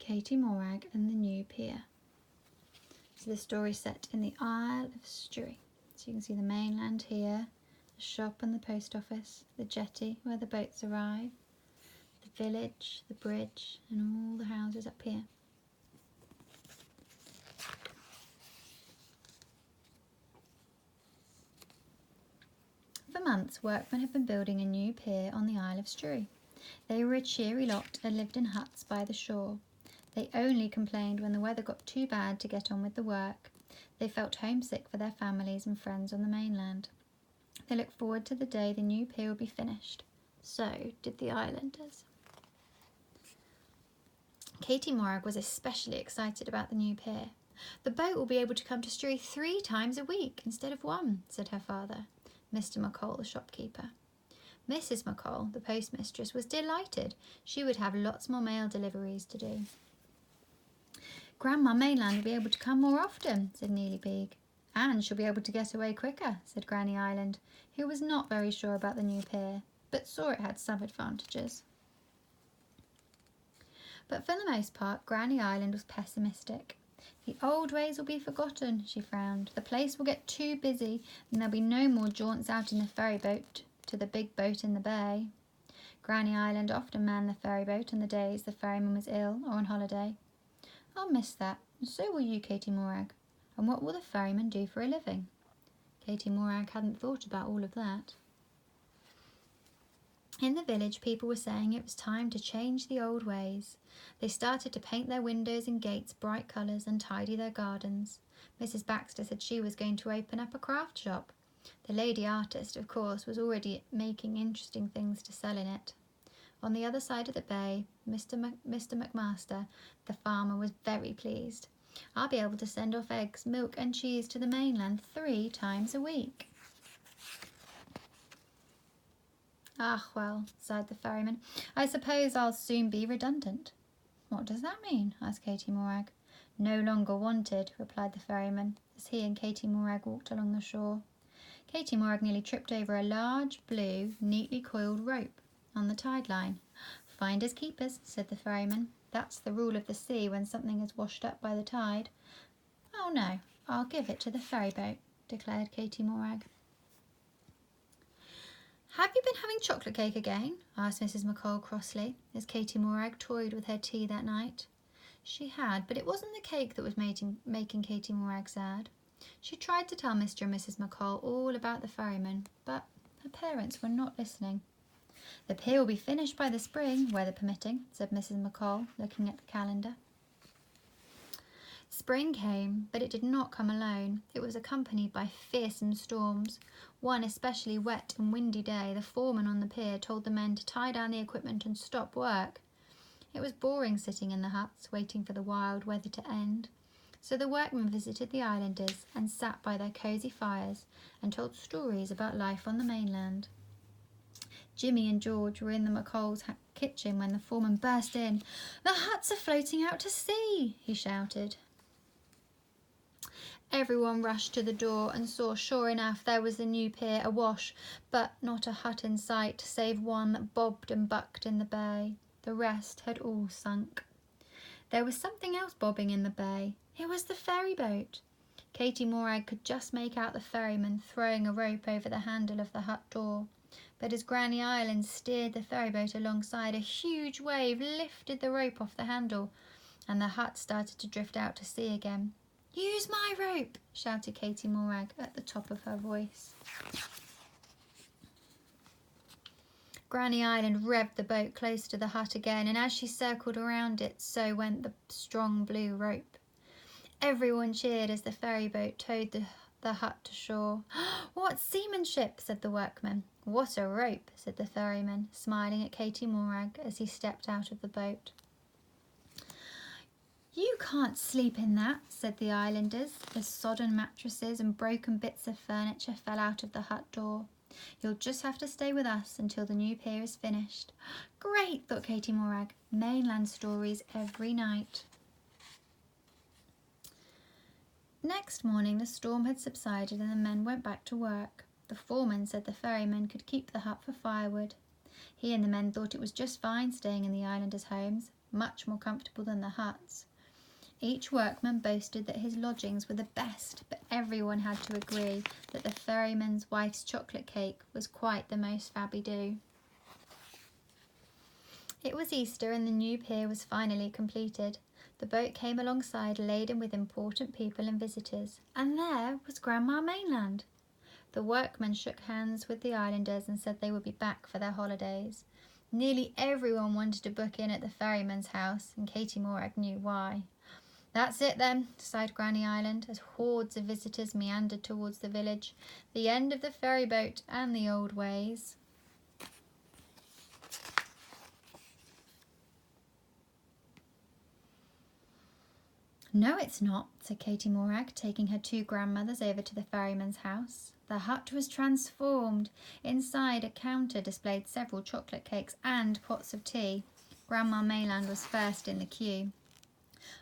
Katie Morag and the New Pier. So the story's set in the Isle of Stewry. So you can see the mainland here, the shop and the post office, the jetty where the boats arrive, the village, the bridge and all the houses up here. For months, workmen had been building a new pier on the Isle of Stewry. They were a cheery lot and lived in huts by the shore. They only complained when the weather got too bad to get on with the work. They felt homesick for their families and friends on the mainland. They looked forward to the day the new pier would be finished. So did the islanders. Katie Morag was especially excited about the new pier. "The boat will be able to come to Stewry 3 times a week instead of 1, said her father, Mr. McColl, the shopkeeper. Mrs. McColl, the postmistress, was delighted. She would have lots more mail deliveries to do. "Grandma Mainland will be able to come more often," said Neely Beag. "And she'll be able to get away quicker," said Granny Island, who was not very sure about the new pier, but saw it had some advantages. But for the most part, Granny Island was pessimistic. "The old ways will be forgotten," she frowned. "The place will get too busy and there'll be no more jaunts out in the ferry boat to the big boat in the bay." Granny Island often manned the ferry boat on the days the ferryman was ill or on holiday. "I'll miss that, and so will you, Katie Morag. And what will the ferryman do for a living?" Katie Morag hadn't thought about all of that. In the village, people were saying it was time to change the old ways. They started to paint their windows and gates bright colours and tidy their gardens. Mrs. Baxter said she was going to open up a craft shop. The lady artist, of course, was already making interesting things to sell in it. On the other side of the bay, Mr. McMaster, the farmer, was very pleased. "I'll be able to send off eggs, milk and cheese to the mainland 3 times a week." "Ah, well," sighed the ferryman, "I suppose I'll soon be redundant." "What does that mean?" asked Katie Morag. "No longer wanted," replied the ferryman, as he and Katie Morag walked along the shore. Katie Morag nearly tripped over a large, blue, neatly coiled rope on the tide line. "Finders keepers," said the ferryman. "That's the rule of the sea when something is washed up by the tide." "Oh no, I'll give it to the ferry boat," declared Katie Morag. "Have you been having chocolate cake again?" asked Mrs. McColl crossly, as Katie Morag toyed with her tea that night. She had, but it wasn't the cake that was making Katie Morag sad. She tried to tell Mr. and Mrs. McColl all about the ferryman, but her parents were not listening. "The pier will be finished by the spring, weather permitting," said Mrs. McColl, looking at the calendar. Spring came, but it did not come alone. It was accompanied by fearsome storms. One especially wet and windy day, the foreman on the pier told the men to tie down the equipment and stop work. It was boring sitting in the huts, waiting for the wild weather to end. So the workmen visited the islanders and sat by their cosy fires and told stories about life on the mainland. Jimmy and George were in the McColl's kitchen when the foreman burst in. "The huts are floating out to sea," he shouted. Everyone rushed to the door and saw, sure enough, there was the new pier awash, but not a hut in sight, save one that bobbed and bucked in the bay. The rest had all sunk. There was something else bobbing in the bay. It was the ferry boat. Katie Morag could just make out the ferryman throwing a rope over the handle of the hut door. But as Granny Island steered the ferry boat alongside, a huge wave lifted the rope off the handle, and the hut started to drift out to sea again. "Use my rope," shouted Katie Morag at the top of her voice. Granny Island revved the boat close to the hut again, and as she circled around it, so went the strong blue rope. Everyone cheered as the ferry boat towed the hut to shore. "What seamanship!" said the workmen. "What a rope!" said the ferryman, smiling at Katie Morag as he stepped out of the boat. "You can't sleep in that," said the islanders, as sodden mattresses and broken bits of furniture fell out of the hut door. "You'll just have to stay with us until the new pier is finished." "Great," thought Katie Morag. Mainland stories every night. Next morning the storm had subsided and the men went back to work. The foreman said the ferryman could keep the hut for firewood. He and the men thought it was just fine staying in the islanders' homes. much more comfortable than the huts. Each workman boasted that his lodgings were the best, but everyone had to agree that the ferryman's wife's chocolate cake was quite the most fabby-do. It was Easter and the new pier was finally completed. The boat came alongside laden with important people and visitors, and there was Grandma Mainland. The workmen shook hands with the islanders and said they would be back for their holidays. Nearly everyone wanted to book in at the ferryman's house, and Katie Morag knew why. "That's it then," sighed Granny Island, as hordes of visitors meandered towards the village. "The end of the ferry boat and the old ways." "No, it's not," said Katie Morag, taking her two grandmothers over to the ferryman's house. The hut was transformed. Inside, a counter displayed several chocolate cakes and pots of tea. Grandma Mayland was first in the queue.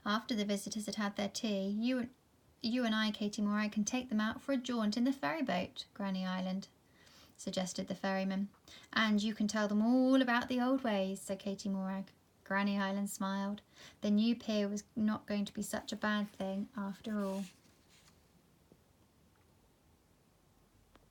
"After the visitors had had their tea, you and I, Katie Morag, can take them out for a jaunt in the ferry boat," Granny Island suggested the ferryman. "And you can tell them all about the old ways," said Katie Morag. Granny Island smiled. The new pier was not going to be such a bad thing after all.